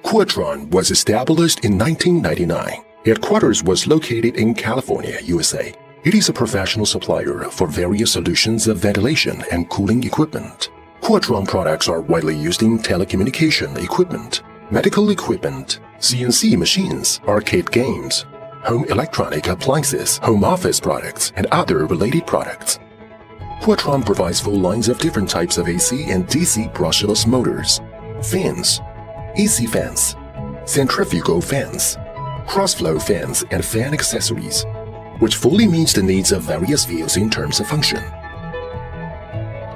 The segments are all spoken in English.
Cooltron was established in 1999. Headquarters was located in California, USA. It is a professional supplier for various solutions of ventilation and cooling equipment. Cooltron products are widely used in telecommunication equipment, medical equipment, CNC machines, arcade games, home electronic appliances, home office products, and other related products. Cooltron provides full lines of different types of AC and DC brushless motors, fans, AC fans, centrifugal fans, cross-flow fans, and fan accessories, which fully meets the needs of various fields in terms of function.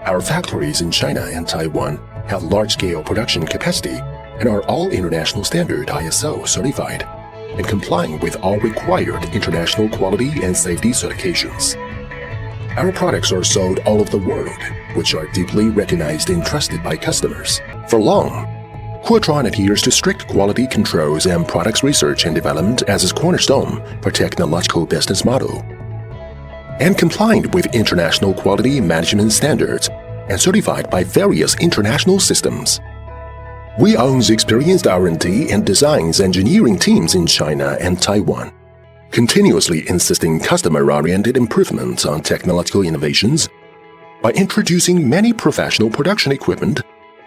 Our factories in China and Taiwan have large-scale production capacity and are all international standard ISO certified and complying with all required international quality and safety certifications. Our products are sold all over the world, which are deeply recognized and trusted by customers. For long, Cooltron adheres to strict quality controls and products research and development as its cornerstone for technological business model, and compliant with international quality management standards and certified by various international systems. We own experienced R&D and designs engineering teams in China and Taiwan, continuously insisting customer-oriented improvements on technological innovations by introducing many professional production equipment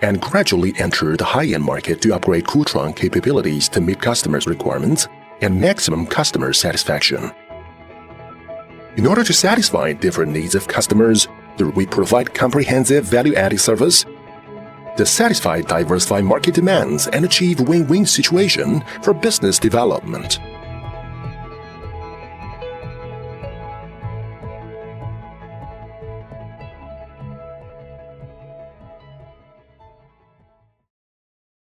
and gradually enter the high-end market to upgrade Cooltron capabilities to meet customers' requirements and maximum customer satisfaction. In order to satisfy different needs of customers, we provide comprehensive value-added service to satisfy diversified market demands and achieve win-win situation for business development.